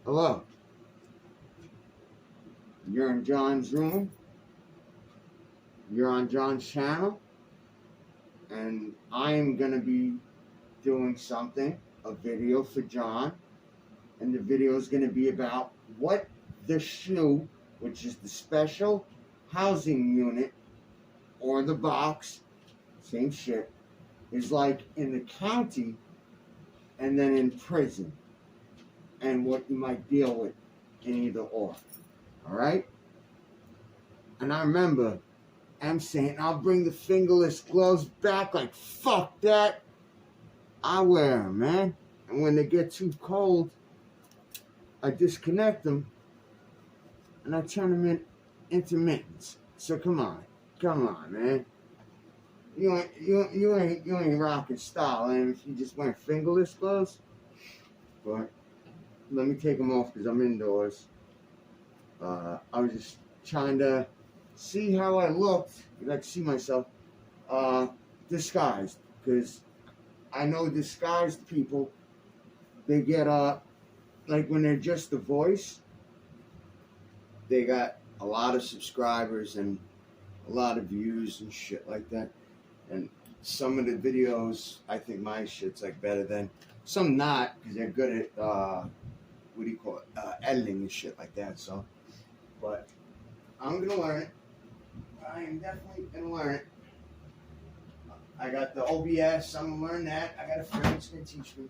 Hello, you're in John's room, you're on John's channel, and I am going to be doing something, a video for John, and the video is going to be about what the SHU, which is the Special Housing Unit, or the box, same shit, is like in the county and then in prison, and what you might deal with in either or. Alright? And I remember I'm saying I'll bring the fingerless gloves back, like fuck that. I wear them, man. And when they get too cold, I disconnect them and I turn them into mittens. So come on, man. You ain't rocking style, and if you just wear fingerless gloves. But let me take them off because I'm indoors. I was just trying to see how I looked, because I could see myself disguised, because I know disguised people, they get like when they're just the voice, they got a lot of subscribers and a lot of views and shit like that. And some of the videos, I think my shit's like better than some, not because they're good at what do you call it, editing and shit like that. So, but I'm gonna learn it. I am definitely gonna learn it. I got the OBS. I'm gonna learn that. I got a friend that's gonna teach me.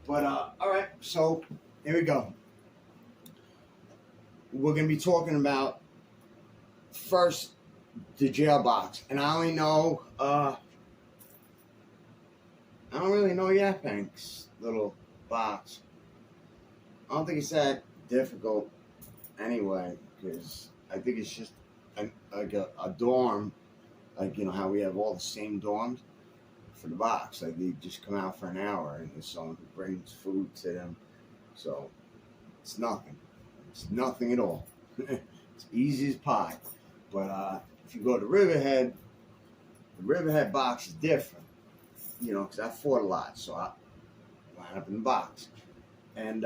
But all right. So here we go. We're gonna be talking about first the jail box, and I only know. I don't really know Yaphank's little box. I don't think it's that difficult anyway, because I think it's just like a dorm, like, you know how we have all the same dorms for the box. Like, they just come out for an hour and there's someone who brings food to them. So it's nothing. It's nothing at all. It's easy as pie. But if you go to Riverhead, the Riverhead box is different. You know, because I fought a lot, so I line up in the box. And,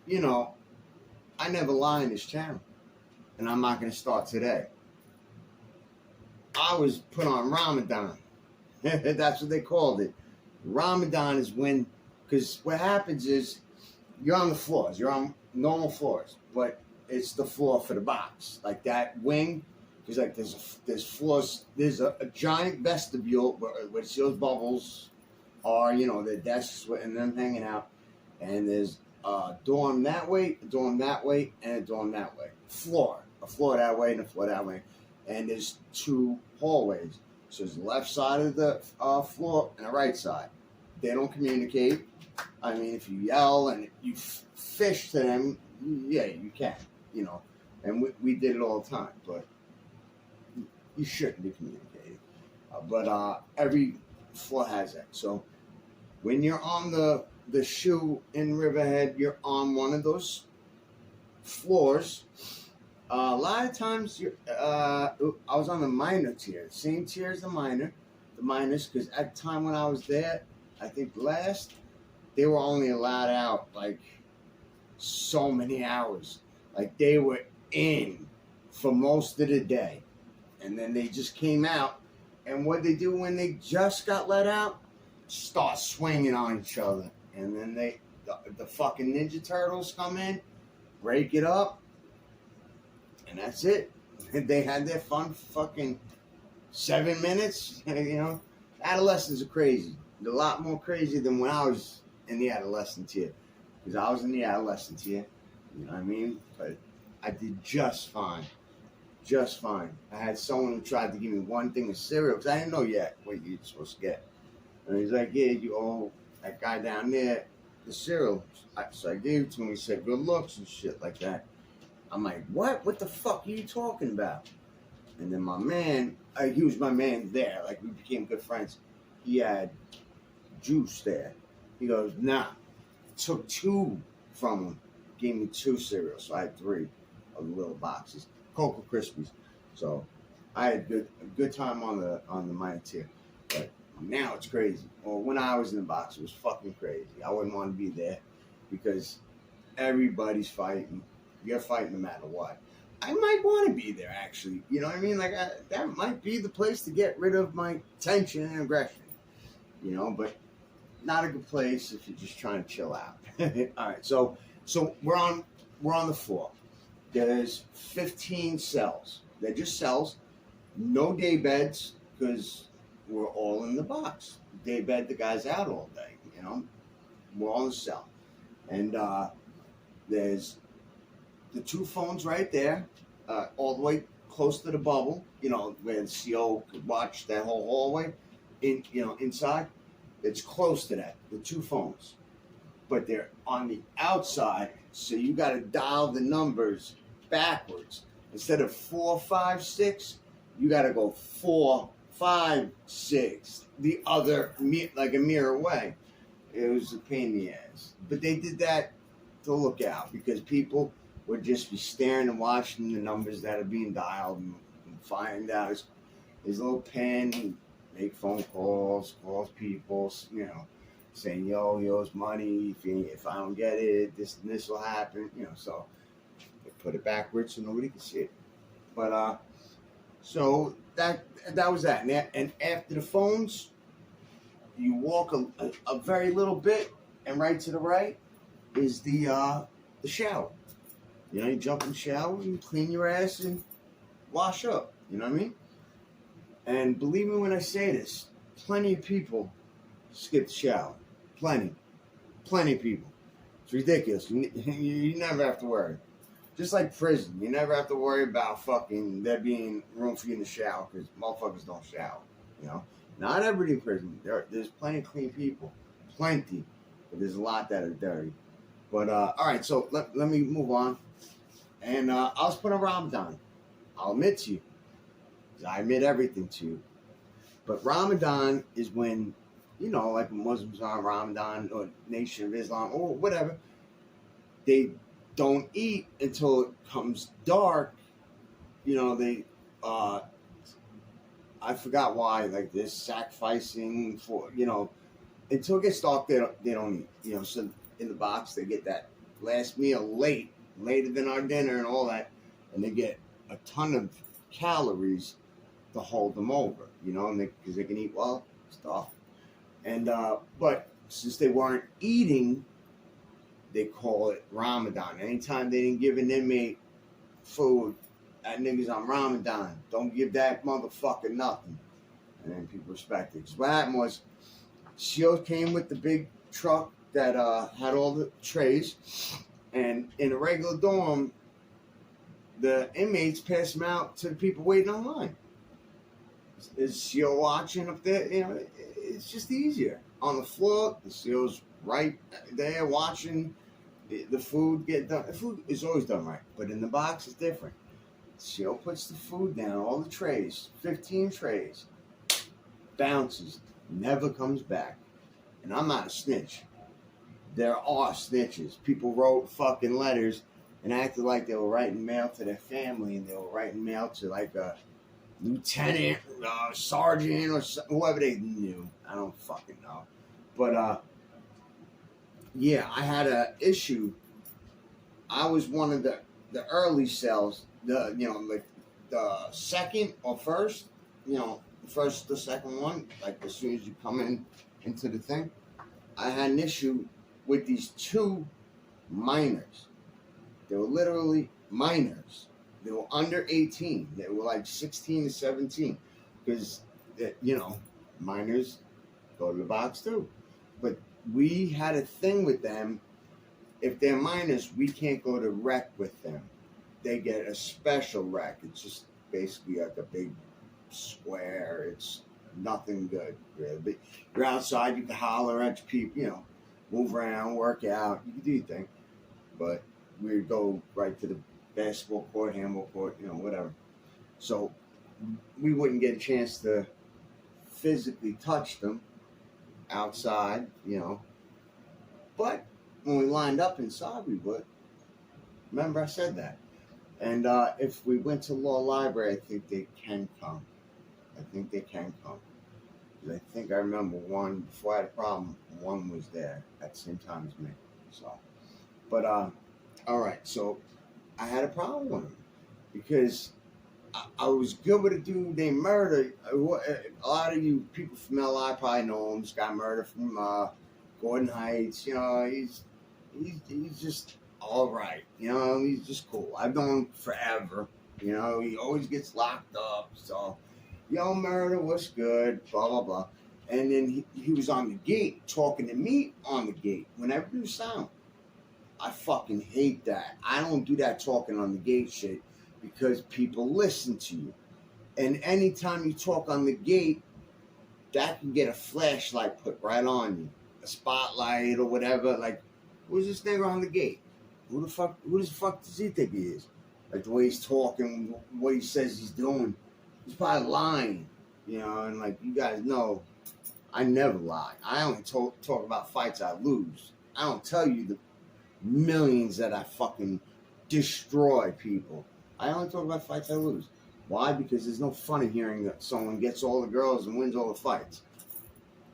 you know, I never lie in this channel. And I'm not going to start today. I was put on Ramadan. That's what they called it. Ramadan is when, because what happens is, you're on the floors. You're on normal floors. But it's the floor for the box. Like that wing. Because like there's floors, there's a giant vestibule where those bubbles are, you know, the desks and them hanging out. And there's a dorm that way, a dorm that way, and a dorm that way. A floor that way and a floor that way. And there's two hallways. So there's the left side of the floor and the right side. They don't communicate. I mean, if you yell and you fish to them, yeah, you can, you know. And we did it all the time, but you shouldn't be communicating. But every floor has that. So when you're on the SHU in Riverhead, you're on one of those floors. A lot of times, I was on the minor tier, same tier as the minors, because at the time when I was there, I think last, they were only allowed out like so many hours. Like they were in for most of the day. And then they just came out. And what they do when they just got let out, start swinging on each other. And then the fucking Ninja Turtles come in, break it up, and that's it. They had their fun fucking 7 minutes. You know, adolescents are crazy. They're a lot more crazy than when I was in the adolescent tier. Because I was in the adolescent tier. You know what I mean? But I did just fine. Just fine. I had someone who tried to give me one thing of cereal, because I didn't know yet what you're supposed to get. And he's like, yeah, you owe that guy down there the cereal. So I gave it to him. He said, good looks and shit like that. I'm like, what? What the fuck are you talking about? And then my man, he was my man there. Like, we became good friends. He had juice there. He goes, nah. Took two from him. Gave me 2 cereals. So I had 3 of the little boxes. Cocoa Krispies. So I had a good time on the minor tier. But now it's crazy. Well, when I was in the box, it was fucking crazy. I wouldn't want to be there. because everybody's fighting. You're fighting no matter what. I might want to be there, actually. You know what I mean? Like, that might be the place to get rid of my tension and aggression. You know, but not a good place if you're just trying to chill out. All right, so we're on the floor. There's 15 cells. They're just cells. No day beds because we're all in the box. Day bed, the guy's out all day. You know, we're all in the cell, and there's the 2 phones right there, all the way close to the bubble. You know, where the CO could watch that whole hallway. Inside, it's close to that. The 2 phones, but they're on the outside, so you got to dial the numbers backwards. Instead of 4, 5, 6, you got to go 4, 5, 6. The other, like a mirror away. It was a pain in the ass, but they did that to look out because people would just be staring and watching the numbers that are being dialed and find out his little pen, make phone calls people, you know, saying, yo, he owes money. If I don't get it, this and this will happen. You know, so they put it backwards so nobody can see it. But so that was that. And after the phones, you walk a very little bit, and right to the right is the shower. You know, you jump in the shower and clean your ass and wash up. You know what I mean? And believe me when I say this, plenty of people skip the shower. Plenty of people. It's ridiculous. You never have to worry. Just like prison, you never have to worry about fucking there being room for you in the shower because motherfuckers don't shower. You know, not everybody in prison. There's plenty of clean people, plenty, but there's a lot that are dirty. But all right, so let me move on. And I'll just put a Ramadan. I'll admit to you, because I admit everything to you. But Ramadan is when, you know, like Muslims are on Ramadan or Nation of Islam or whatever, they don't eat until it comes dark. You know, they, I forgot why, like they're sacrificing for, you know, until it gets dark, they don't eat. You know, so in the box, they get that last meal later than our dinner and all that, and they get a ton of calories to hold them over, you know, and because they can eat well stuff. And but since they weren't eating, they call it Ramadan. Anytime they didn't give an inmate food, that nigga's on Ramadan. Don't give that motherfucker nothing. And then people respect it. Because what happened was, CO came with the big truck that had all the trays, and in a regular dorm, the inmates pass them out to the people waiting online. Is CO watching up there? You know, it's just easier. On the floor, the CO's right there watching the food get done. The food is always done right, but in the box it's different. CO puts the food down, all the trays, 15 trays, bounces, never comes back. And I'm not a snitch. There are snitches. People wrote fucking letters and acted like they were writing mail to their family, and they were writing mail to like a lieutenant, sergeant, or whoever they knew. I don't fucking know. But yeah, I had an issue. I was one of the early cells. Like the second or first. You know, the second one. Like as soon as you come into the thing, I had an issue with these 2 minors. They were literally minors. They were under 18. They were like 16 to 17. Because, you know, minors go to the box too. But we had a thing with them. If they're minors, we can't go to rec with them. They get a special rec. It's just basically like a big square. It's nothing good, really. But you're outside, you can holler at people, you know, move around, work out, you can do your thing. But we would go right to the basketball court, handball court, you know, whatever. So we wouldn't get a chance to physically touch them outside, you know. But when we lined up inside, we would. Remember I said that. And if we went to law library, I think they can come. I think I remember one, before I had a problem, one was there at the same time as me. So, But all right, so I had a problem with him because I was good with a dude named Murder. A lot of you people from LI probably know him. This guy Murder from Gordon Heights. You know, he's just all right. You know, he's just cool. I've known him forever. You know, he always gets locked up. So, yo, Murder, what's good? Blah blah blah. And then he was on the gate talking to me on the gate whenever he was silent. I fucking hate that. I don't do that talking on the gate shit because people listen to you. And anytime you talk on the gate, that can get a flashlight put right on you. A spotlight or whatever. Like, who's this nigga on the gate? Who the fuck does he think he is? Like the way he's talking, what he says he's doing. He's probably lying. You know, and like you guys know, I never lie. I only talk about fights I lose. I don't tell you the millions that I fucking destroy people. I only talk about fights I lose. Why? Because there's no fun in hearing that someone gets all the girls and wins all the fights.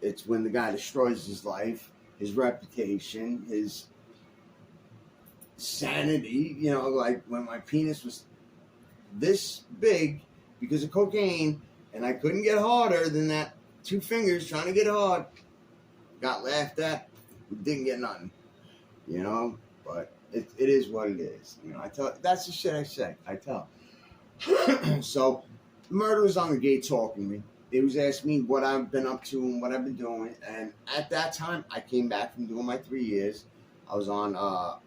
It's when the guy destroys his life, his reputation, his sanity. You know, like when my penis was this big because of cocaine and I couldn't get harder than that 2 fingers trying to get hard. Got laughed at. Didn't get nothing. You know, but it is what it is. You know, I tell that's the shit I say. I tell. So, Murder was on the gate talking to me. He was asking me what I've been up to and what I've been doing. And at that time, I came back from doing my 3 years. I was on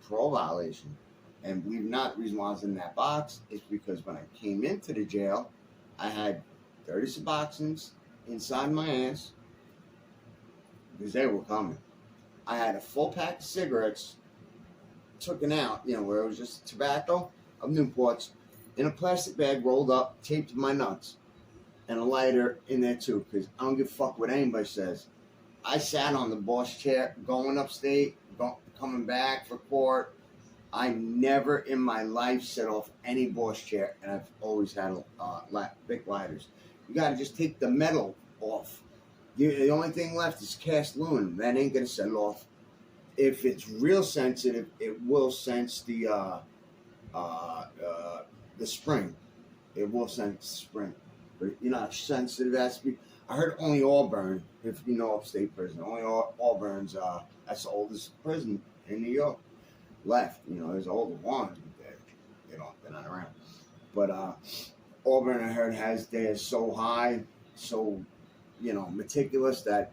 parole violation. And believe it or not, the reason why I was in that box is because when I came into the jail, I had 30 Suboxones inside my ass because they were coming. I had a full pack of cigarettes taken out, you know, where it was just tobacco of Newports in a plastic bag rolled up, taped to my nuts, and a lighter in there too, because I don't give a fuck what anybody says. I sat on the boss chair going upstate, coming back for court. I never in my life set off any boss chair, and I've always had big lighters. You got to just take the metal off. The only thing left is cast aluminum. That ain't gonna set it off. If it's real sensitive, it will sense the spring. It will sense the spring. But you're not sensitive as to be. I heard only Auburn, if you know upstate prison, only Auburn's that's the oldest prison in New York left. You know, there's older ones, but they're not around. But Auburn, I heard, has theirs so high, so meticulous that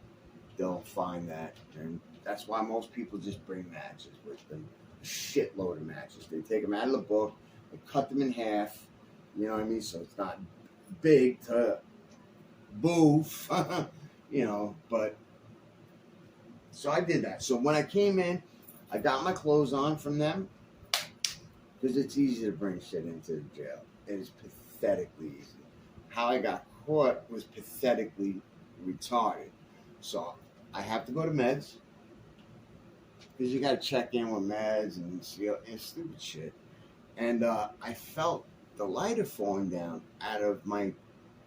they'll find that, and that's why most people just bring matches with them, a shitload of matches. They take them out of the book, they cut them in half, you know what I mean? So it's not big to boof, but so I did that. So when I came in, I got my clothes on from them because it's easy to bring shit into the jail. It is pathetically easy. How I got caught was pathetically retarded. So I have to go to meds because you got to check in with meds and stupid shit. And I felt the lighter falling down out of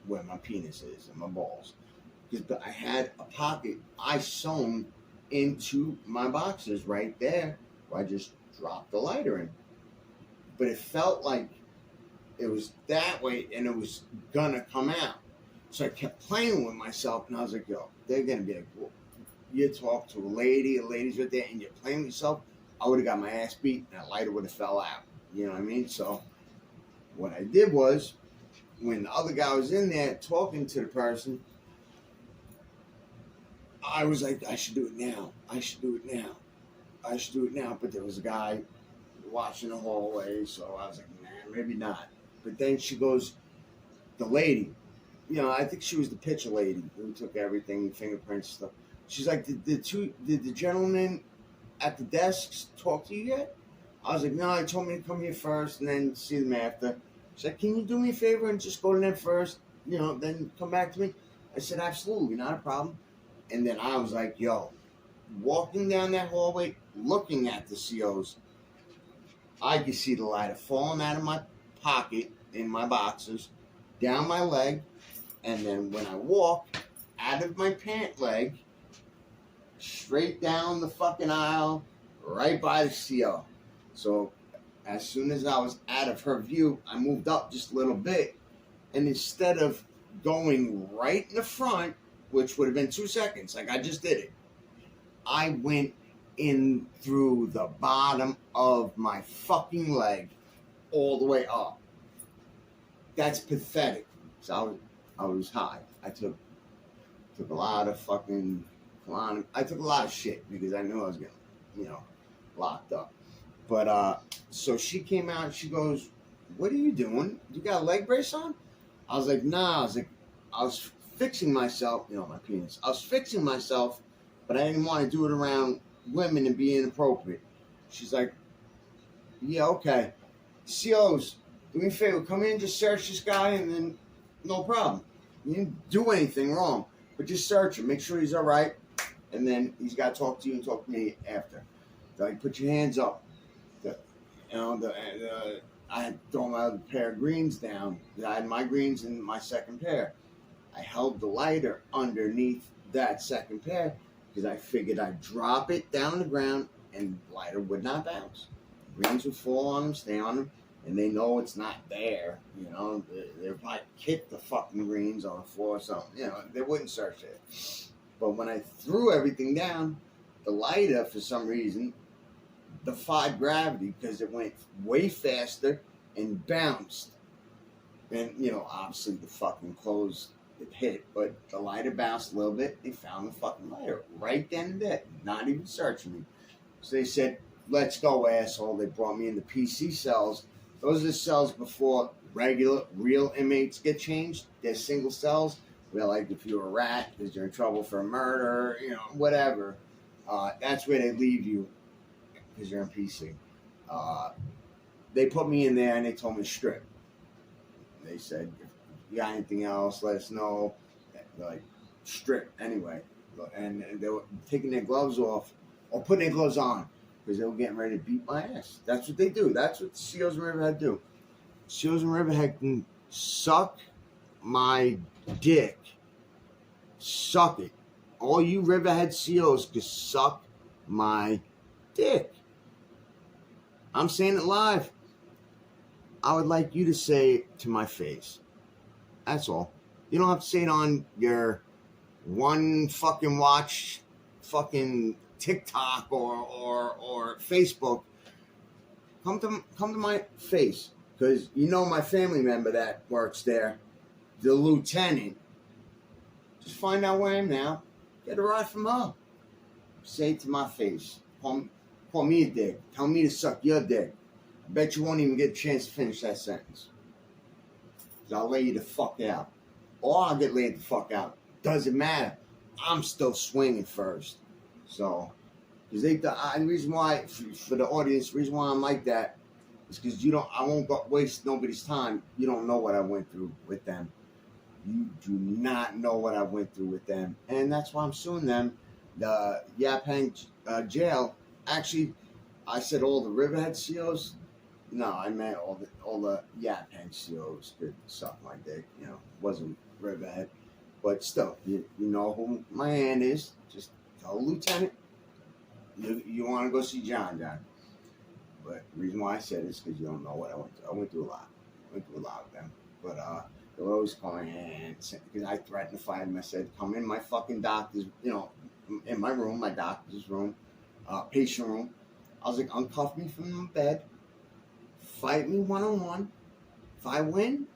where my penis is and my balls, because I had a pocket I sewn into my boxers right there where I just dropped the lighter in. But it felt like it was that way and it was gonna come out. So I kept playing with myself, and I was like, yo, they're going to be like, well, you talk to a lady's right there, and you're playing with yourself, I would have got my ass beat, and that lighter would have fell out. You know what I mean? So what I did was, when the other guy was in there talking to the person, I was like, I should do it now. I should do it now. I should do it now. But there was a guy watching the hallway, so I was like, nah, maybe not. But then she goes, the lady, I think she was the picture lady who took everything, fingerprints, stuff. She's like, did the gentleman at the desks talk to you yet? I was like, no, he told me to come here first and then see them after. She's like, can you do me a favor and just go to them first, then come back to me? I said, absolutely, not a problem. And then I was like, yo, walking down that hallway, looking at the COs, I could see the lighter falling out of my pocket in my boxers, down my leg, and then when I walked out of my pant leg, straight down the fucking aisle, right by the CO. So as soon as I was out of her view, I moved up just a little bit. And instead of going right in the front, which would have been 2 seconds, like I just did it, I went in through the bottom of my fucking leg all the way up. That's pathetic. So I was high. I took a lot of fucking, I took a lot of shit because I knew I was getting, locked up. But so she came out and she goes, "What are you doing? You got a leg brace on?" I was like, "Nah." I was fixing myself, my penis. I was fixing myself, but I didn't want to do it around women and be inappropriate. She's like, "Yeah, okay. COs, do me a favor, come in, just search this guy, and then no problem. You didn't do anything wrong, but just search him, make sure he's all right, and then he's got to talk to you and talk to me after. Like, put your hands up." I had thrown my other pair of greens down. I had my greens in my second pair. I held the lighter underneath that second pair because I figured I'd drop it down on the ground and the lighter would not bounce. Greens would fall on them, stay on them, and they know it's not there. They might kick the fucking greens on the floor or something. They wouldn't search it. But when I threw everything down, the lighter, for some reason, defied gravity because it went way faster and bounced. And, obviously the fucking clothes it hit, but the lighter bounced a little bit. They found the fucking lighter right then and there, not even searching me. So they said, "Let's go, asshole." They brought me in the PC cells. Those are the cells before real inmates get changed. They're single cells where, like, if you're a rat because you're in trouble for a murder, whatever, that's where they leave you because you're in PC. They put me in there and they told me to strip. They said, "If you got anything else, let us know." Like, strip anyway. And they were taking their gloves off or putting their gloves on because they were getting ready to beat my ass. That's what they do. That's what the COs in Riverhead do. COs in Riverhead can suck my dick. Suck it. All you Riverhead COs can suck my dick. I'm saying it live. I would like you to say it to my face. That's all. You don't have to say it on your one fucking watch fucking TikTok or Facebook. Come to my face, because my family member that works there, the lieutenant. Just find out where I am now. Get a ride from her. Say it to my face. Call me a dick. Tell me to suck your dick. I bet you won't even get a chance to finish that sentence. 'Cause I'll lay you the fuck out. Or I'll get laid the fuck out. Doesn't matter. I'm still swinging first. So, because the reason why, for the audience, the reason why I'm like that is because I won't waste nobody's time. You don't know what I went through with them. You do not know what I went through with them. And that's why I'm suing them. The Yaphank jail, actually, I said all the Riverhead COs. No, I meant all the Yaphank COs could suck my dick. Wasn't Riverhead. But still, you know who my aunt is. Just tell the lieutenant you want to go see John. But the reason why I said it is because you don't know what I went through. I went through a lot. With them. But they were always calling in because I threatened to fight them. I said, "Come in my fucking doctor's, in my room, my doctor's room, patient room." I was like, "Uncuff me from the bed. Fight me one-on-one. If I win,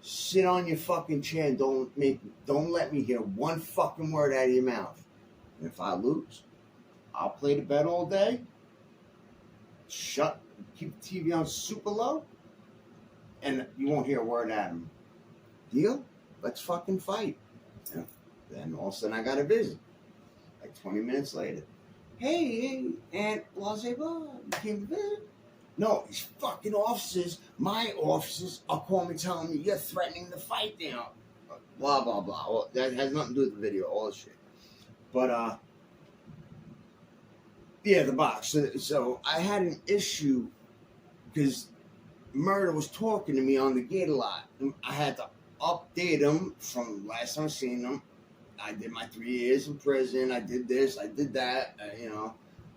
sit on your fucking chair and don't let me hear one fucking word out of your mouth. And if I lose, I'll play the bed all day. Keep the TV on super low, and you won't hear a word out of me. Deal? Let's fucking fight." And then all of a sudden I got a visit. Like 20 minutes later. Hey, Aunt blah, blah, blah, you came to visit? No, these fucking officers, my officers, are calling me telling me you're threatening to fight now. Blah, blah, blah. Well, that has nothing to do with the video, all this shit. But, yeah, the box. So I had an issue because Murder was talking to me on the gate a lot. I had to update him from last time I seen him. I did my 3 years in prison. I did this. I did that.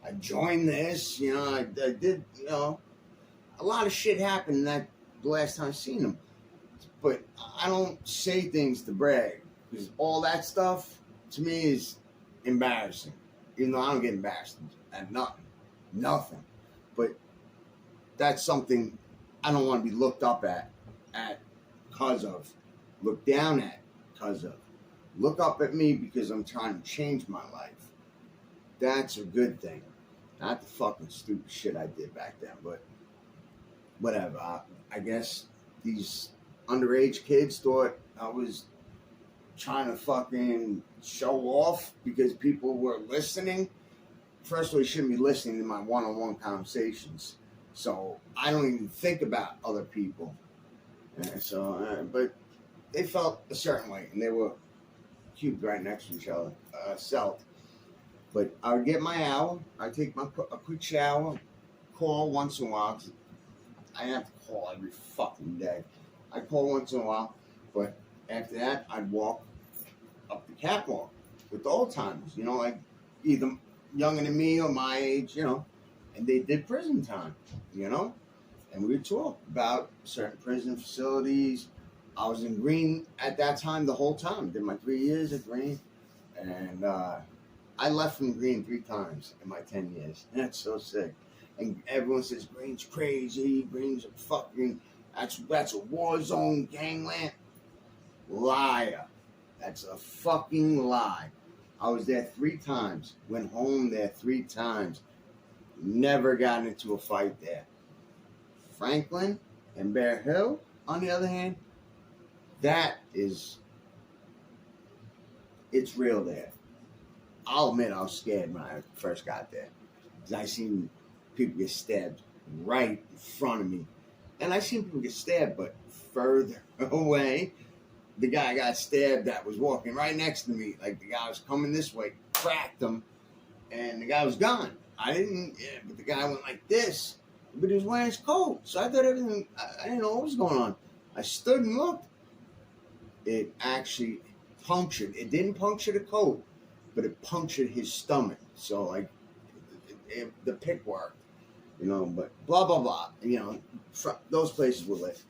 I joined this, I did, a lot of shit happened that the last time I seen him. But I don't say things to brag, because all that stuff to me is embarrassing. Even though I don't get embarrassed at nothing. But that's something I don't want to be looked up at because of, looked down at because of. Look up at me because I'm trying to change my life. That's a good thing. Not the fucking stupid shit I did back then, but whatever. I guess these underage kids thought I was trying to fucking show off because people were listening. First of all, you shouldn't be listening to my one-on-one conversations. So I don't even think about other people. And so, but they felt a certain way, and they were cubed right next to each other, self. But I would get my hour. I'd take a quick shower, call once in a while. I have to call every fucking day. I call once in a while, but after that, I'd walk up the catwalk with the old timers, like either younger than me or my age, and they did prison time, and we would talk about certain prison facilities. I was in Green at that time the whole time. Did my 3 years at Green, and I left from Green 3 times in my 10 years. And that's so sick. And everyone says Green's crazy. Green's a fucking, that's a war zone, gangland. Liar. That's a fucking lie. I was there 3 times. Went home there 3 times. Never got into a fight there. Franklin and Bear Hill, on the other hand, it's real there. I'll admit I was scared when I first got there. Because I seen people get stabbed right in front of me. And I seen people get stabbed, but further away. The guy got stabbed that was walking right next to me. Like, the guy was coming this way, cracked him, and the guy was gone. But the guy went like this. But he was wearing his coat. So I thought everything, I didn't know what was going on. I stood and looked. It actually punctured. It didn't puncture the coat, but it punctured his stomach. So, like, the pick worked, but blah, blah, blah. Those places were lit.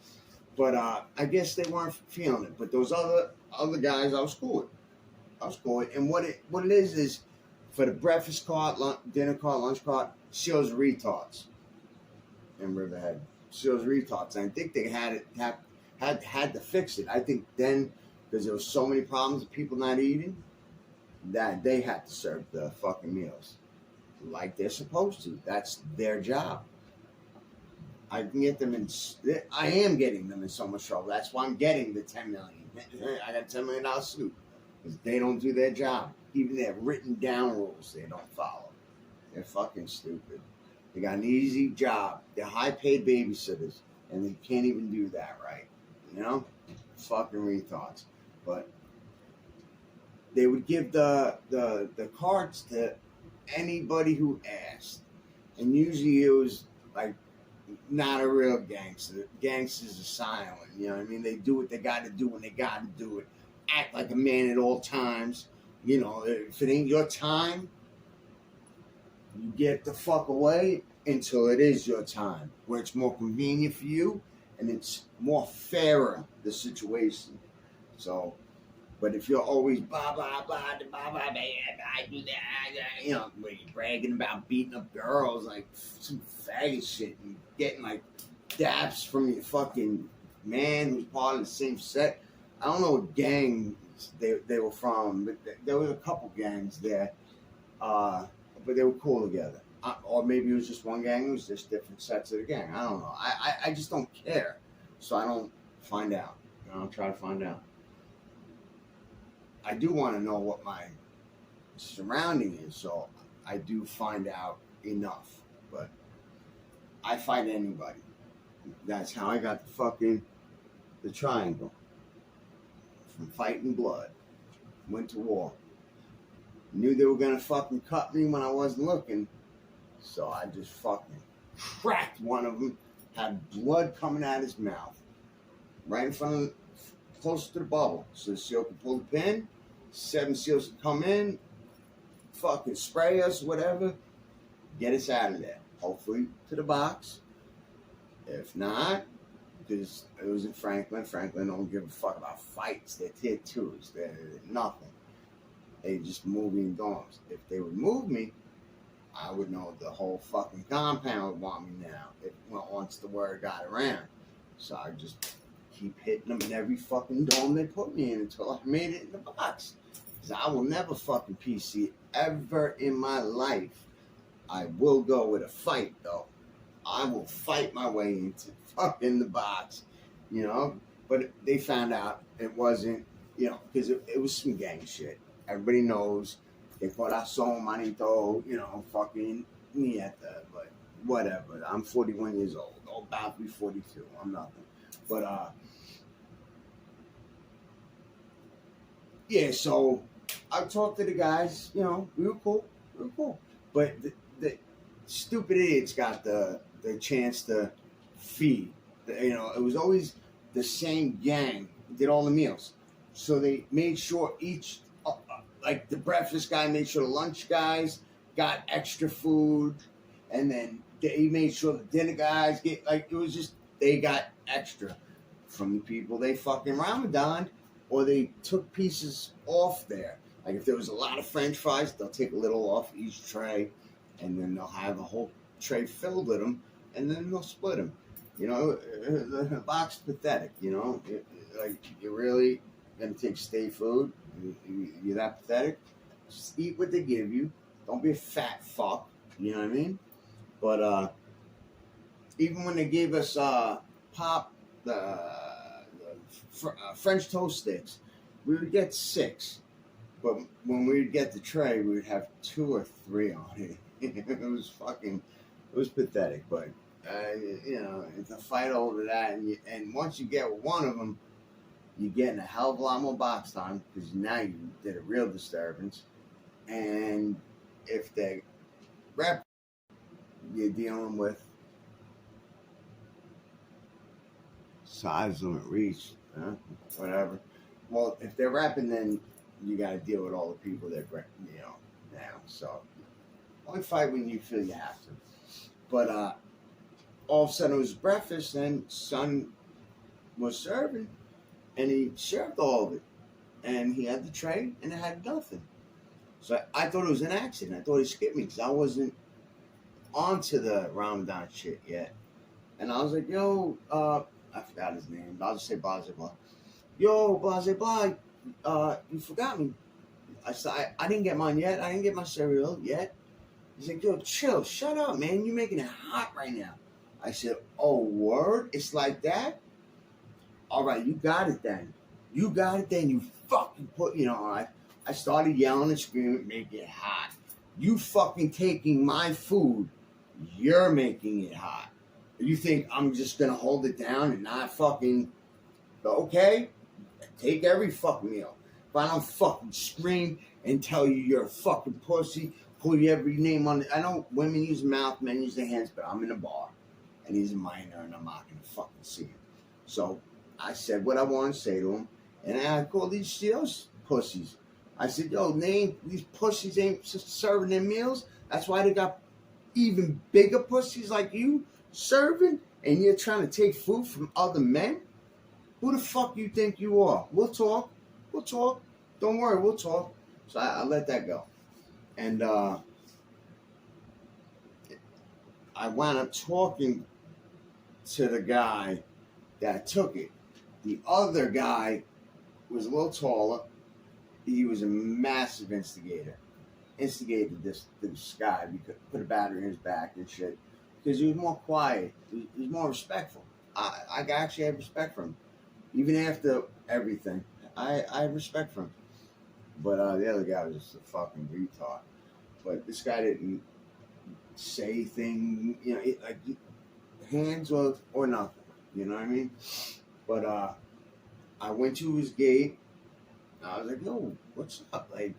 But I guess they weren't feeling it. But those other guys, I was cool with. And what it is for the breakfast cart, dinner cart, lunch cart, shows retards in Riverhead. Shows retards. And I think they had to fix it. I think then, because there was so many problems of people not eating, that they had to serve the fucking meals like they're supposed to. That's their job. I can get them I am getting them in so much trouble. That's why I'm getting the $10 million. I got $10 million suit because they don't do their job. Even their written down rules, they don't follow. They're fucking stupid. They got an easy job. They're high paid babysitters, and they can't even do that right. Fucking retards. But they would give the cards to anybody who asked, and usually it was like not a real gangster. Gangsters are silent. They do what they got to do when they got to do it. Act like a man at all times. If it ain't your time, you get the fuck away until it is your time, where it's more convenient for you and it's more fairer, the situation. So, but if you're always blah, blah, blah, blah, blah, blah, I do that, where you're bragging about beating up girls, like some faggot shit, and getting like daps from your fucking man who's part of the same set. I don't know what gang they were from, but there was a couple gangs there, but they were cool together. Or maybe it was just one gang, it was just different sets of the gang. I don't know. I just don't care, so I don't find out. I don't try to find out. I do want to know what my surrounding is, so I do find out enough. But I fight anybody. That's how I got the triangle. From fighting blood. Went to war. Knew they were going to fucking cut me when I wasn't looking. So I just fucking cracked one of them. Had blood coming out of his mouth. Right in front of, close to the bubble. So the SEAL could pull the pin. 7 SEALs could come in. Fucking spray us, whatever. get us out of there. Hopefully to the box. If not, because it was in Franklin. Franklin don't give a fuck about fights. They're tier twos. They're nothing. They just move me in dorms. If they would move me, I would know the whole fucking compound would want me now. Once the word got around. So I just keep hitting them in every fucking dorm they put me in until I made it in the box. Because I will never fucking PC ever in my life. I will go with a fight though. I will fight my way into fucking the box, you know. But they found out it wasn't, you know, because it was some gang shit. Everybody knows. They put out so manito, you know, fucking nieta, but whatever. I'm 41 years old. I'm about to be 42. I'm nothing. But, yeah, so I talked to the guys, you know, we were cool. But the stupid idiots got the chance to feed. You know, it was always the same gang did all the meals. So they made sure each, like the breakfast guy made sure the lunch guys got extra food. And then he made sure the dinner guys get, like, it was just, they got extra from the people they fucking Ramadan, or they took pieces off there. Like if there was a lot of French fries, they'll take a little off each tray, and then they'll have a whole tray filled with them, and then they'll split them. You know, the box is pathetic, you know? Like, you're really going to take state food? You're that pathetic? Just eat what they give you. Don't be a fat fuck, you know what I mean? But even when they gave us French toast sticks, we would get 6. But when we would get the tray, we would have 2 or 3 on it. It was pathetic. But, you know, it's a fight over that. And once you get one of them, you're getting a hell of a lot more box time because now you did a real disturbance. And if they rep, you're dealing with size limit reach, whatever. Well, if they're rapping, then you got to deal with all the people that, you know, now. So only fight when you feel you have to. But all of a sudden it was breakfast, and son was serving, and he served all of it, and he had the tray, and it had nothing. So I thought it was an accident. I thought he skipped me because I wasn't onto the Ramadan shit yet. And I was like, yo, I forgot his name. I'll just say Blase Blah. Yo, Blase Blah, you forgot me. I said, I didn't get mine yet. I didn't get my cereal yet. He's like, yo, chill. Shut up, man. You're making it hot right now. I said, oh, word? It's like that? All right, you got it then. You fucking put, you know, I started yelling and screaming, make it hot. You fucking taking my food. You're making it hot. You think I'm just going to hold it down and not fucking, okay? Take every fucking meal. If I don't fucking scream and tell you you're a fucking pussy, call you every name on it. I know women use mouth, men use their hands, but I'm in a bar. And he's a minor, and I'm not going to fucking see him. So I said what I wanted to say to him. And I called these pussies. I said, yo, these pussies ain't serving their meals. That's why they got even bigger pussies like you serving, and you're trying to take food from other men? Who the fuck you think you are? We'll talk. Don't worry, we'll talk. So I let that go. And I wound up talking to the guy that took it. The other guy was a little taller. He was a massive instigator. Instigated this guy. We could put a battery in his back and shit. Because he was more quiet. He was more respectful. I actually had respect for him. Even after everything. I had respect for him. But the other guy was just a fucking retard. But this guy didn't say things, you know, like hands or nothing. You know what I mean? But I went to his gate. I was like, yo, what's up? Like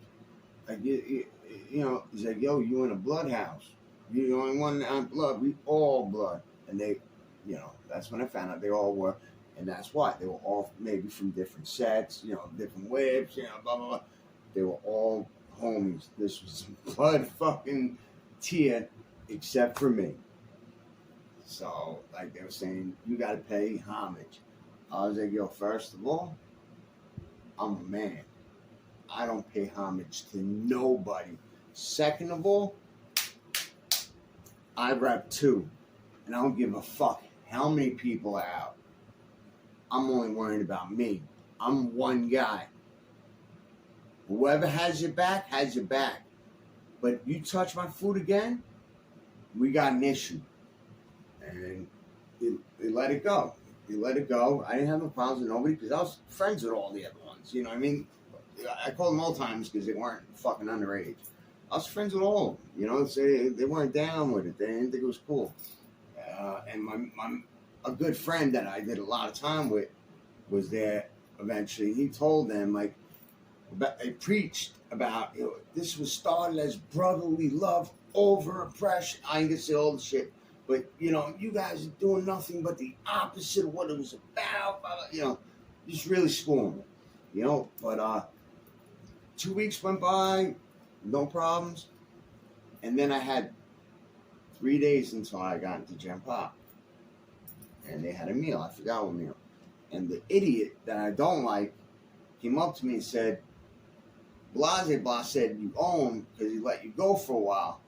you know, he's like, yo, you in a blood house. You're the only one on blood. We all blood. And they, you know, that's when I found out they all were. And that's why. They were all maybe from different sets, you know, different whips, you know, blah, blah, blah. They were all homies. This was blood fucking tier except for me. So, like they were saying, you got to pay homage. I was like, yo, first of all, I'm a man. I don't pay homage to nobody. Second of all, I rep too, and I don't give a fuck how many people are out. I'm only worrying about me. I'm one guy. Whoever has your back, has your back. But you touch my food again, we got an issue. And they let it go. They let it go. I didn't have no problems with nobody because I was friends with all the other ones. You know what I mean? I call them old timers because they weren't fucking underage. I was friends with all of them. You know, so they weren't down with it. They didn't think it was cool. And a good friend that I did a lot of time with was there eventually. He told them, like, they preached about, you know, this was started as brotherly love over oppression. I ain't gonna say all the shit, but, you know, you guys are doing nothing but the opposite of what it was about. You know, just really schooling me, you know. But 2 weeks went by, no problems. And then I had 3 days until I got into Gen Pop. And they had a meal. I forgot what meal. And the idiot that I don't like came up to me and said, Blah said you owe him because he let you go for a while.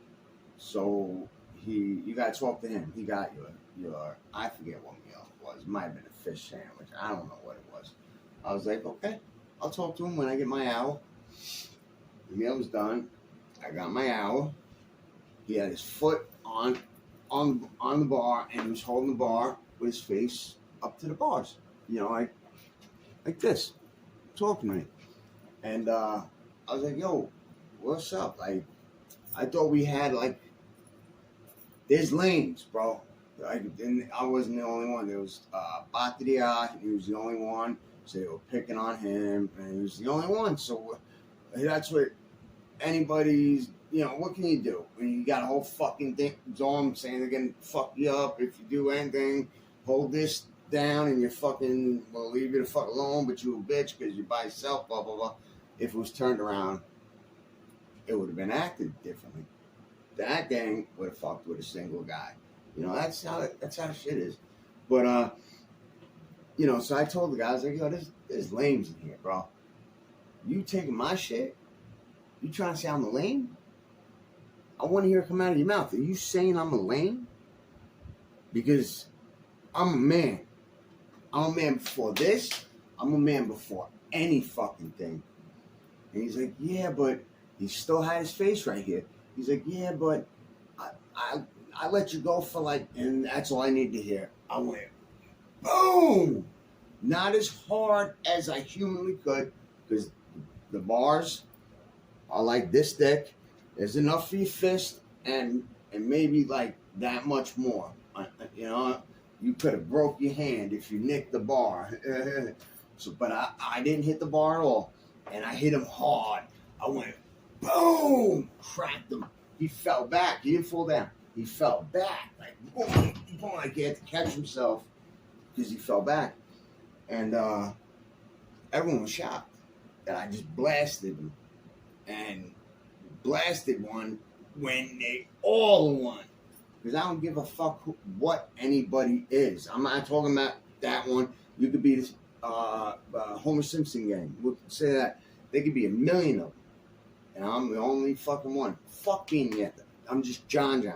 So you got to talk to him. He got your I forget what meal it was. It might have been a fish sandwich. I don't know what it was. I was like, okay, I'll talk to him when I get my hour. The meal was done. I got my hour. He had his foot on the bar, and he was holding the bar with his face up to the bars. You know, like this, talking to me. And I was like, yo, what's up? Like, I thought we had, like, there's lanes, bro. And I wasn't the only one. There was Batiria, he was the only one. So they were picking on him, and he was the only one. So that's what anybody's, you know, what can you do? When you got a whole fucking thing, Dom saying they're going to fuck you up if you do anything, hold this down, and you're fucking, well, leave you the fuck alone, but you a bitch because you're by yourself, blah, blah, blah. If it was turned around, it would have been acted differently. That gang would have fucked with a single guy. You know, that's how shit is. But you know, so I told the guy, I was like, yo, there's lames in here, bro. You taking my shit? You trying to say I'm a lame? I want to hear it come out of your mouth. Are you saying I'm a lame? Because I'm a man. I'm a man before this. I'm a man before any fucking thing. And he's like, yeah, but he still had his face right here. He's like, yeah, but I let you go for like, and that's all I need to hear. I went, boom! Not as hard as I humanly could, because the bars are like this thick. There's enough for your fist, and maybe like that much more. You know, you could have broke your hand if you nicked the bar. So, but I didn't hit the bar at all. And I hit him hard. I went, boom! Cracked him. He fell back. He didn't fall down. He fell back. Like, boom, boom. Like he had to catch himself because he fell back. And everyone was shocked that I just blasted him. And blasted one when they all won. Because I don't give a fuck what anybody is. I'm not talking about that one. You could be this Homer Simpson gang. We'll say that. There could be 1 million of them. And I'm the only fucking one. Fuck being yet. I'm just John.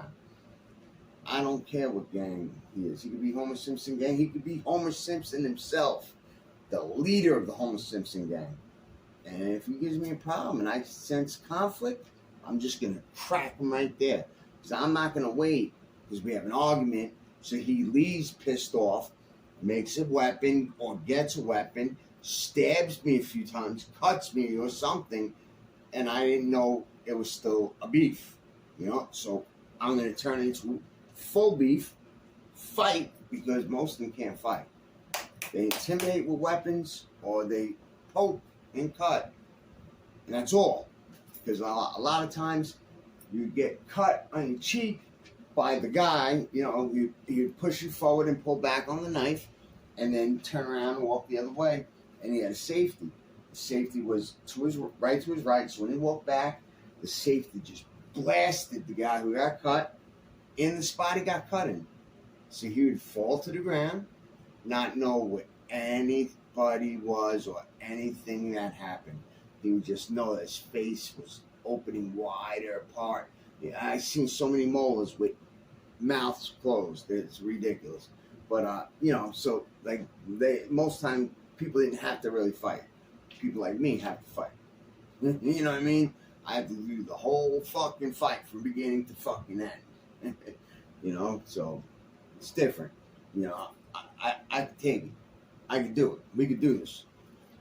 I don't care what gang he is. He could be Homer Simpson gang. He could be Homer Simpson himself. The leader of the Homer Simpson gang. And if he gives me a problem and I sense conflict, I'm just going to crack him right there. Because I'm not going to wait. Because we have an argument. So he leaves pissed off. Makes a weapon or gets a weapon, stabs me a few times, cuts me or something, and I didn't know it was still a beef, you know? So I'm going to turn it into full beef, fight, because most of them can't fight. They intimidate with weapons or they poke and cut, and that's all. Because a lot of times you get cut on your cheek by the guy, you know, he push you forward and pull back on the knife, and then turn around and walk the other way. And he had a safety. The safety was to his right. So when he walked back, the safety just blasted the guy who got cut in the spot he got cut in. So he would fall to the ground, not know what anybody was or anything that happened. He would just know that his face was opening wider apart. Yeah, I've seen so many molars with mouths closed. It's ridiculous. But so like most time people didn't have to really fight. People like me have to fight. You know what I mean? I have to do the whole fucking fight from beginning to fucking end. So it's different. I can take it. I can do it. We could do this.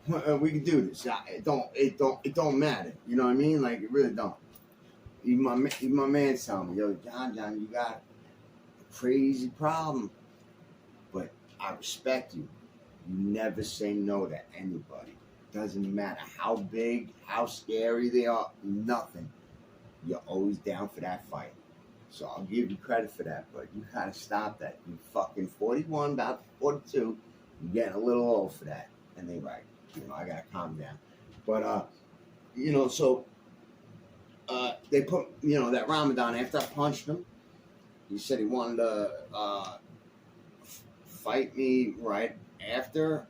We could do this. It don't matter. You know what I mean? Like it really don't. Even my man's telling me, yo, John, you got a crazy problem. But I respect you. You never say no to anybody. Doesn't matter how big, how scary they are, nothing. You're always down for that fight. So I'll give you credit for that, but you gotta stop that. You fucking 41, about 42, you're getting a little old for that. And they right. I gotta calm down. But they put that Ramadan after I punched him, he said he wanted to fight me right after.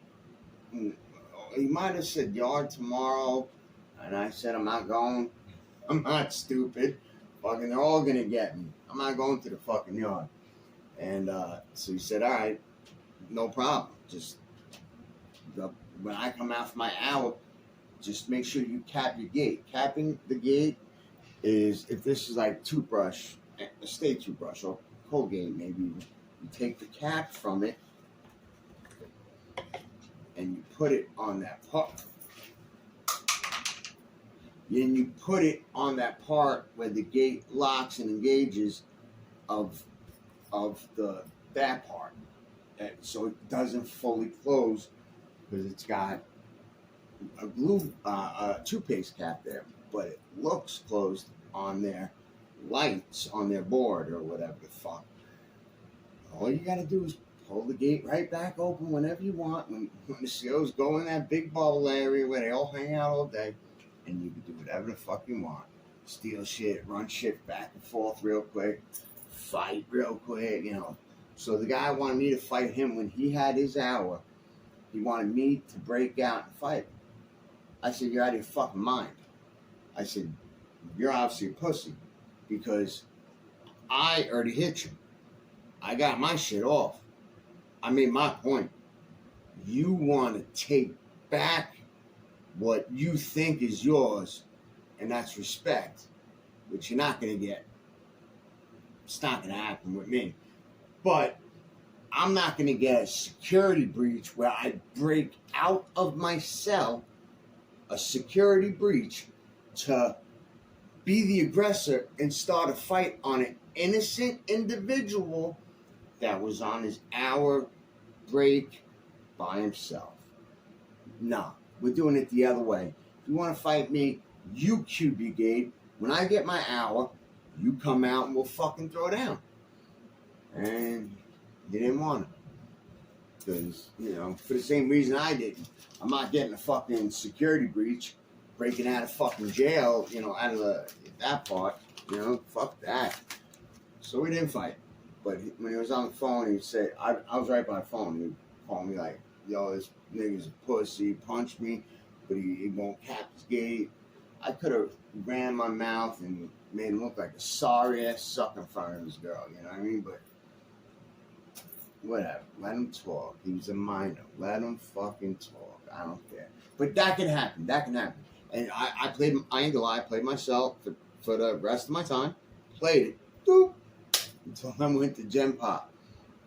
He might have said yard tomorrow, and I said I'm not going. I'm not stupid. Fucking, they're all gonna get me. I'm not going to the fucking yard. And so he said, all right, no problem. Just when I come out for my hour, just make sure you cap your gate. Capping the gate is, if this is like toothbrush, a state toothbrush or Colgate maybe, you take the cap from it and you put it on that part. Then you put it on that part where the gate locks and engages of that part, and so it doesn't fully close because it's got a glue, a toothpaste cap there, but it looks closed on their lights on their board or whatever the fuck. All you gotta do is pull the gate right back open whenever you want. When the COs go in that big bubble area where they all hang out all day, and you can do whatever the fuck you want. Steal shit, run shit back and forth real quick, fight real quick, So the guy wanted me to fight him when he had his hour. He wanted me to break out and fight him. I said, you're out of your fucking mind. I said, you're obviously a pussy because I already hit you. I got my shit off. I made my point. You want to take back what you think is yours, and that's respect, which you're not going to get. It's not going to happen with me. But I'm not going to get a security breach where I break out of my cell, a security breach, to be the aggressor and start a fight on an innocent individual that was on his hour break by himself. No, we're doing it the other way. If you want to fight me, you cube your gate. When I get my hour, you come out and we'll fucking throw down. And you didn't want it. Because, for the same reason I didn't. I'm not getting a fucking security breach, breaking out of fucking jail, out of that part. Fuck that. So we didn't fight. But when he was on the phone, he'd say, I was right by the phone. He'd call me like, yo, this nigga's a pussy. He punched me, but he won't cap his gate. I could have ran my mouth and made him look like a sorry-ass sucker in front of his girl, you know what I mean? But whatever. Let him talk. He was a minor. Let him fucking talk. I don't care. But that can happen. And I played, I ain't gonna lie, I played myself for the rest of my time. Played it. Doop, until I went to Gen Pop.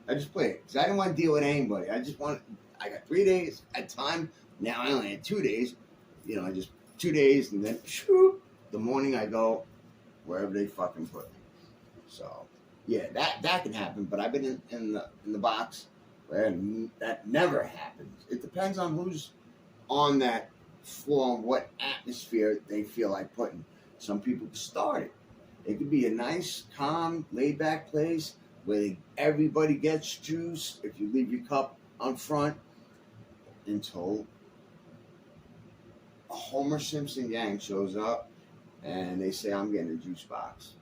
I just played it. Because I didn't want to deal with anybody. I got 3 days at time. Now I only had 2 days. I just 2 days, and then the morning I go wherever they fucking put me. So yeah, that can happen. But I've been in the box where that never happens. It depends on who's on that floor and what atmosphere they feel like putting. Some people start it. It could be a nice, calm, laid-back place where everybody gets juice if you leave your cup on front, until a Homer Simpson gang shows up and they say, I'm getting a juice box.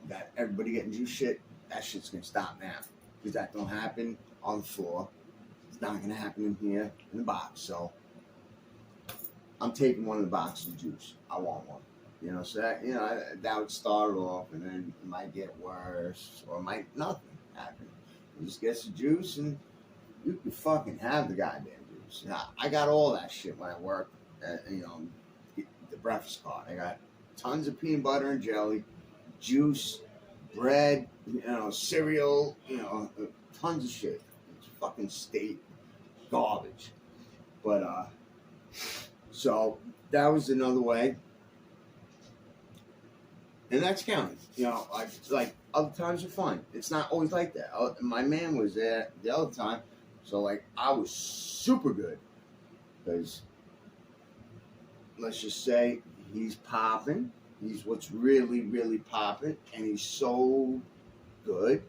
That everybody getting juice shit, that shit's gonna stop now. Because that don't happen on the floor. It's not gonna happen in here in the box. So I'm taking one of the boxes of juice. I want one. You know, so that, you know, that would start it off, and then it might get worse, or it might nothing happen. You just get some juice, and you can fucking have the goddamn juice. Now, I got all that shit when I worked at, you know, the breakfast cart. I got tons of peanut butter and jelly, juice, bread, you know, cereal, you know, tons of shit. It's fucking state garbage. But, so that was another way. And that's counting. You know, like other times are fine. It's not always like that. My man was there the other time, so like I was super good. Because let's just say he's popping. He's what's really, really popping, and he's so good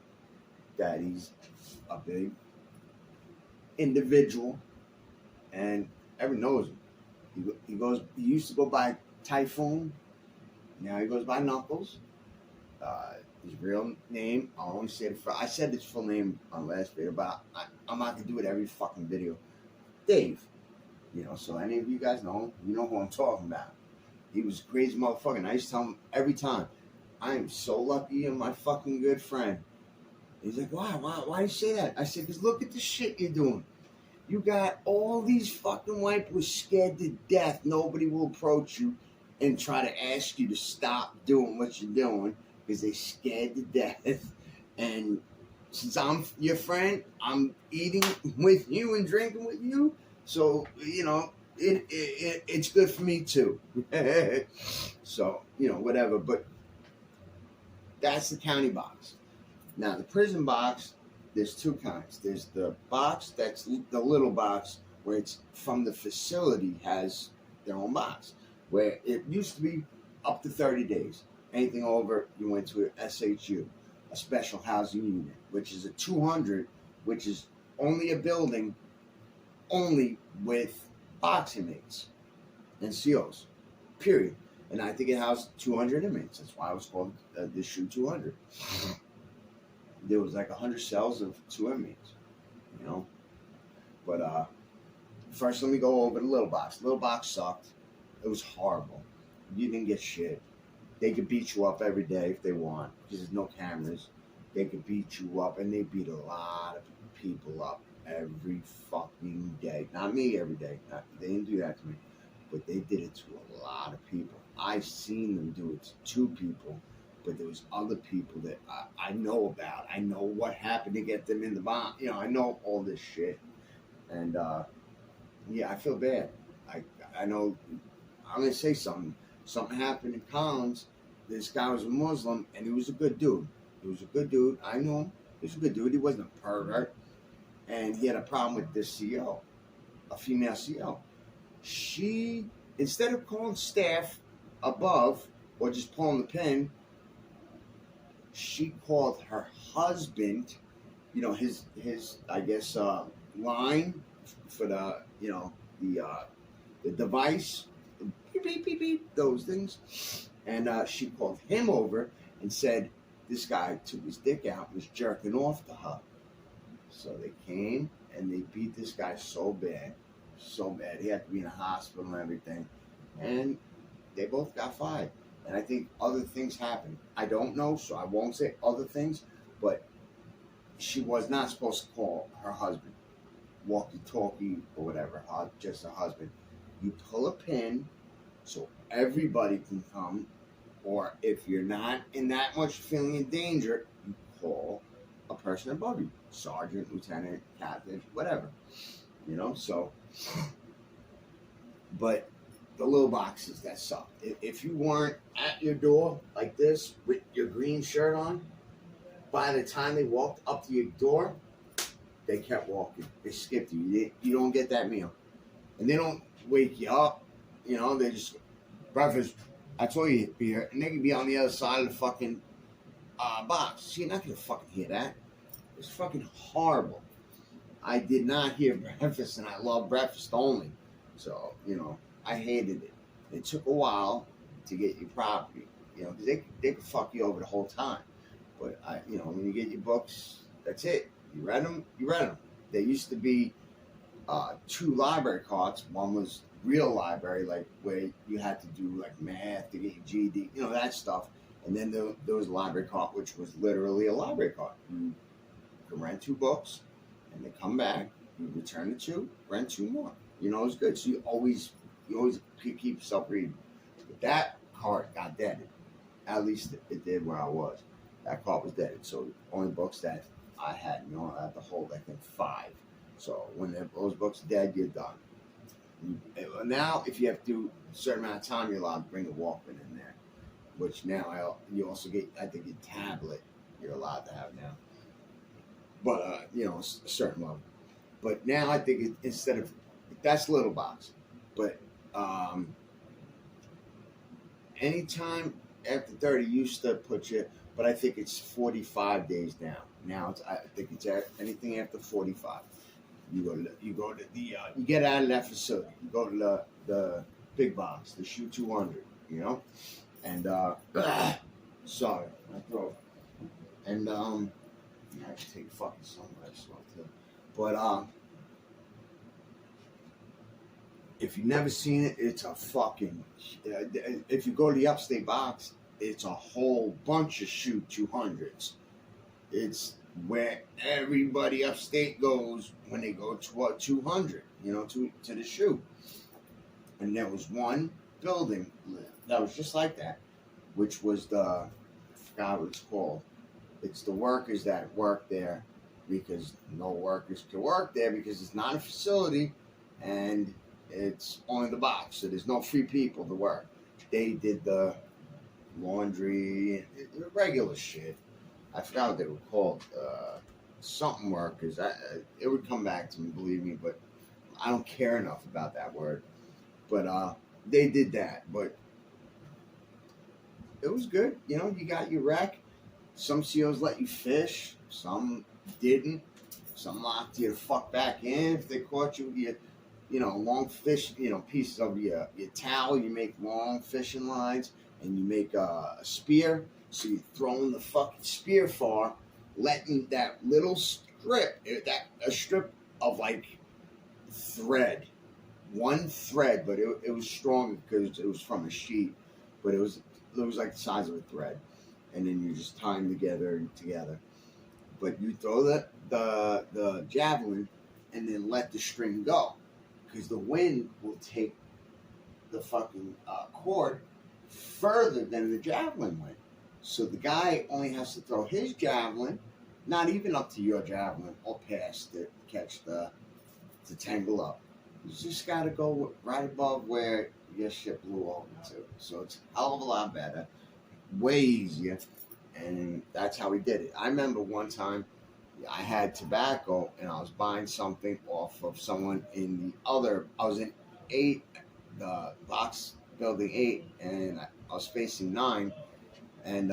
that he's a big individual, and everyone knows him. He used to go by Typhoon. Now he goes by Knuckles. His real name, I'll only say I said his full name on the last video, but I'm not gonna do it every fucking video. Dave. You know, so any of you guys know him, you know who I'm talking about. He was a crazy motherfucker, and I used to tell him every time, I am so lucky you're my fucking good friend. He's like, why do you say that? I said, because look at the shit you're doing. You got all these fucking white boys scared to death. Nobody will approach you and try to ask you to stop doing what you're doing because they're scared to death. And since I'm your friend, I'm eating with you and drinking with you. So, you know, it's good for me too. So, you know, whatever. But that's the county box. Now, the prison box, there's two kinds. There's the box that's the little box where it's from the facility has their own box. Where it used to be up to 30 days. Anything over, you went to a SHU, a special housing unit, which is a 200, which is only a building, only with box inmates and COs, period. And I think it housed 200 inmates. That's why it was called the SHU 200. There was like 100 cells of 2 inmates, you know. But first, let me go over the little box. The little box sucked. It was horrible. You didn't get shit. They could beat you up every day if they want, because there's no cameras. They could beat you up, and they beat a lot of people up every fucking day. Not me every day. They didn't do that to me. But they did it to a lot of people. I've seen them do it to 2 people, but there was other people that I know about. I know what happened to get them in the bomb. You know, I know all this shit. And, yeah, I feel bad. I know... I'm going to say something. Something happened in Collins. This guy was a Muslim, and he was a good dude. He was a good dude. I knew him. He was a good dude. He wasn't a pervert. And he had a problem with this CO, a female CO. She, instead of calling staff above or just pulling the pin, she called her husband, you know, his I guess, line for the, you know, the device, beep, beep, beep, beep, those things. And she called him over and said this guy took his dick out and was jerking off to her. So they came and they beat this guy so bad. He had to be in a hospital and everything. And they both got fired. And I think other things happened. I don't know, so I won't say other things. But she was not supposed to call her husband walkie-talkie or whatever, just her husband. You pull a pin so everybody can come, or if you're not in that much feeling in danger, you call a person above you, sergeant, lieutenant, captain, whatever, you know. So, but the little boxes that suck. If you weren't at your door like this with your green shirt on, by the time they walked up to your door, they kept walking. They skipped you. You don't get that meal, and they don't wake you up. You know, they just breakfast. I told you be here, and they can be on the other side of the fucking box. So you're not gonna fucking hear that. It's fucking horrible. I did not hear breakfast, and I love breakfast only. So, you know, I hated it. It took a while to get your property. you know, because they could fuck you over the whole time. But you know, when you get your books, that's it. You read them, you read them. There used to be 2 library carts. One was real library, like where you had to do like math to get your GED, you know, that stuff. And then there was a library cart, which was literally a library cart. You could rent 2 books, and they come back. You return the 2, rent 2 more. You know, it's good. So you always keep yourself reading. But that cart got deaded. At least it did where I was. That cart was deaded. So the only books that I had, you know, I had to hold, I think, 5. So when those books are dead, you're done. Now, if you have to do a certain amount of time, you're allowed to bring a Walkman in there. Which now you also get, I think, a tablet you're allowed to have now. But, you know, a certain level. But now I think instead of, that's little box. But anytime after 30 used to put you, but I think it's 45 days now. Now I think it's anything after 45. You go to the you get out of that facility. You go to the big box, the shoe 200, you know, and sorry, my throat, and I have to take fucking sunglasses off too. But if you've never seen it, it's a fucking. If you go to the upstate box, it's a whole bunch of shoe 200s. It's where everybody upstate goes when they go to 200, you know, to the shoe. And there was one building that was just like that, which was I forgot what it's called. It's the workers that work there, because no workers can work there because it's not a facility and it's only the box. So there's no free people to work. They did the laundry, regular shit. I forgot what they were called. Something workers. It would come back to me, believe me, but I don't care enough about that word. But they did that. But it was good. You know, you got your rec. Some COs let you fish. Some didn't. Some locked you the fuck back in if they caught you. You know, long fish, you know, pieces of your towel. You make long fishing lines, and you make a spear. So you're throwing the fucking spear far, letting that little strip, a strip of like thread, one thread, but it was strong because it was from a sheet, but it was like the size of a thread, and then you just tie them together. But you throw the javelin, and then let the string go, because the wind will take the fucking cord further than the javelin went. So the guy only has to throw his javelin, not even up to your javelin, or past it, catch to tangle up. You just got to go right above where your ship blew over to. So it's a hell of a lot better, way easier, and that's how we did it. I remember one time I had tobacco, and I was buying something off of someone in the other. I was in 8, the box building 8, and I was facing 9. And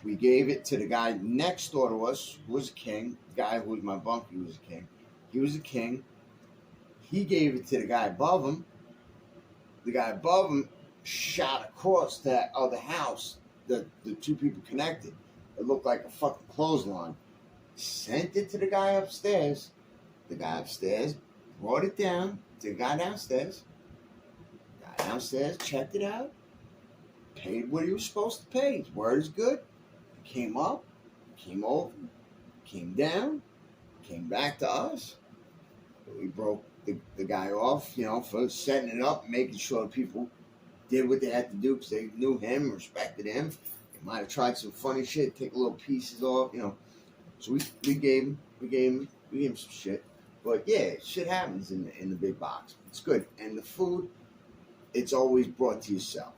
we gave it to the guy next door to us, who was a king. The guy who was my bunkie was a king. He was a king. He gave it to the guy above him. The guy above him shot across that other house. The 2 people connected. It looked like a fucking clothesline. Sent it to the guy upstairs. The guy upstairs brought it down to the guy downstairs. The guy downstairs checked it out. Paid what he was supposed to pay. His word is good. He came up, came over, came down, came back to us. We broke the guy off, you know, for setting it up, making sure people did what they had to do because they knew him, respected him. They might have tried some funny shit, take little pieces off, you know. So we gave him some shit. But yeah, shit happens in the big box. It's good. And the food, it's always brought to yourself.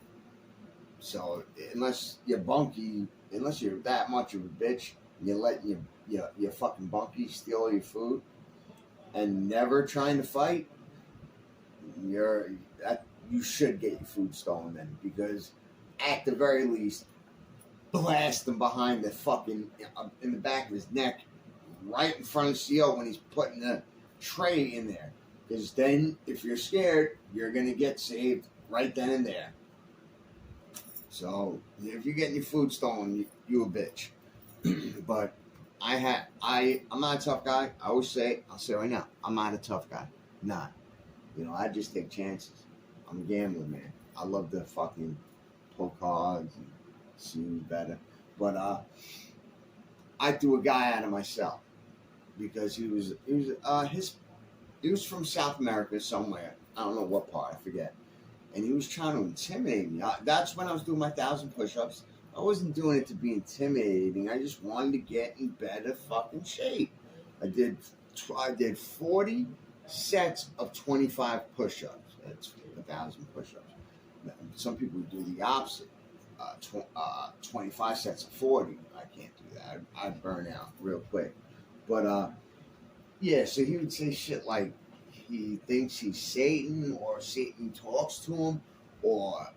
So unless you're that much of a bitch, you're letting your fucking bunkie steal all your food and never trying to fight, you should get your food stolen then, because at the very least, blast him behind the fucking in the back of his neck, right in front of the CO when he's putting the tray in there. Because then, if you're scared, you're gonna get saved right then and there. So if you're getting your food stolen, you a bitch. But I'm not a tough guy. I'll say it right now, I'm not a tough guy. Not. I just take chances. I'm a gambler, man. I love to fucking pull cards and see who's better. But I threw a guy out of my cell because he was from South America somewhere. I don't know what part, I forget. And he was trying to intimidate me. That's when I was doing my 1,000 push-ups. I wasn't doing it to be intimidating. I just wanted to get in better fucking shape. I did 40 sets of 25 push-ups. That's 1,000 push-ups. Some people do the opposite. 25 sets of 40. I can't do that. I'd burn out real quick. But yeah, so he would say shit like he thinks he's Satan, or Satan talks to him, or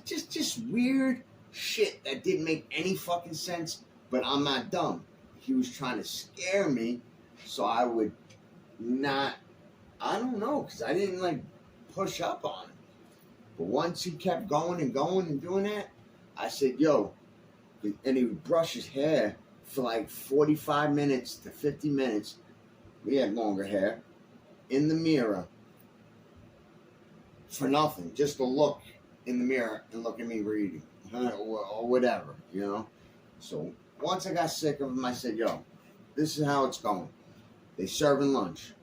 just weird shit that didn't make any fucking sense. But I'm not dumb. He was trying to scare me, so I would not. I don't know, because I didn't like push up on him. But once he kept going and going and doing that, I said, yo, and he would brush his hair for like 45 minutes to 50 minutes. We had longer hair in the mirror for nothing, just to look in the mirror and look at me reading or whatever, So once I got sick of him, I said, yo, this is how it's going. They serving lunch.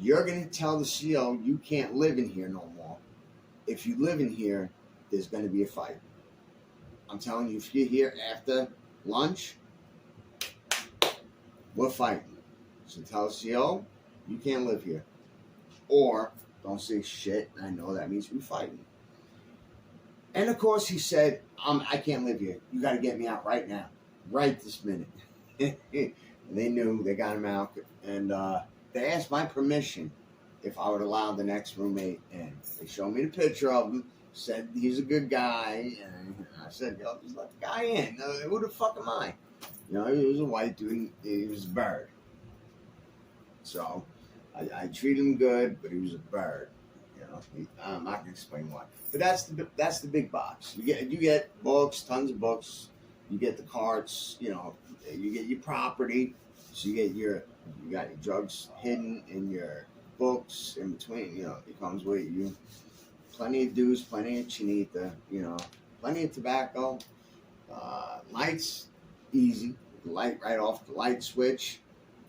You're going to tell the CO you can't live in here no more. If you live in here, there's going to be a fight. I'm telling you, if you're here after lunch, we're fighting. So tell the CO you can't live here. Or don't say shit. I know that means we're fighting. And of course he said, I can't live here. You got to get me out right now. Right this minute. And they knew. They got him out. And they asked my permission if I would allow the next roommate in. They showed me the picture of him. Said he's a good guy. And I said, yo, just let the guy in. Who the fuck am I? He was a white dude. He was a bird. So I treat him good, but he was a bird. I'm not gonna explain why. But that's the big box. You get books, tons of books. You get the carts. You get your property. So you got your drugs hidden in your books in between. It comes with you. Plenty of dues, plenty of chinita. Plenty of tobacco. Lights, easy. Light right off the light switch.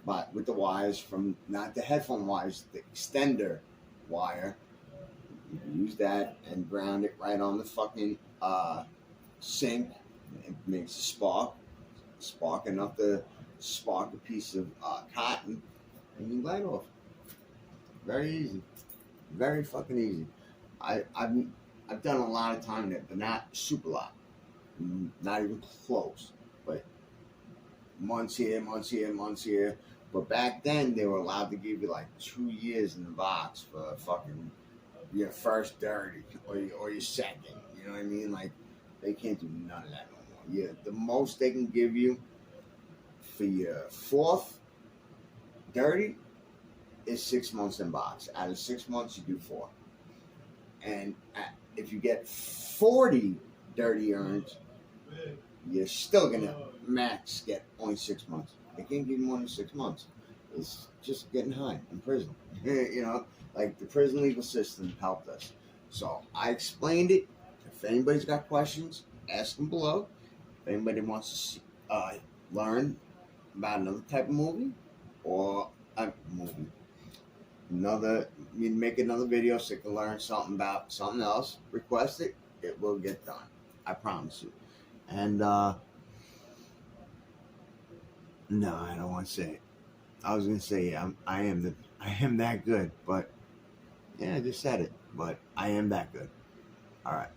But with the wires from, not the headphone wires, the extender wire. You use that and ground it right on the fucking sink. It makes a spark enough to spark a piece of cotton, and you light off. Very easy. Very fucking easy. I've done a lot of time there, but not super lot. Not even close. But months here, months here, months here. But back then, they were allowed to give you like 2 years in the box for fucking your first dirty or your second. You know what I mean? Like, they can't do none of that no more. Yeah, the most they can give you for your fourth dirty is 6 months in box. Out of 6 months, you do 4. And if you get 40 dirty earns, you're still gonna max get only 6 months. They can't give you more than 6 months. It's just getting high in prison. Like the prison legal system helped us. So I explained it. If anybody's got questions, ask them below. If anybody wants to learn about another type of movie or a movie, make another video so you can learn something about something else, request it. It will get done. I promise you. And no, I don't want to say it. I was gonna say I am that good, but yeah, I just said it. But I am that good. All right.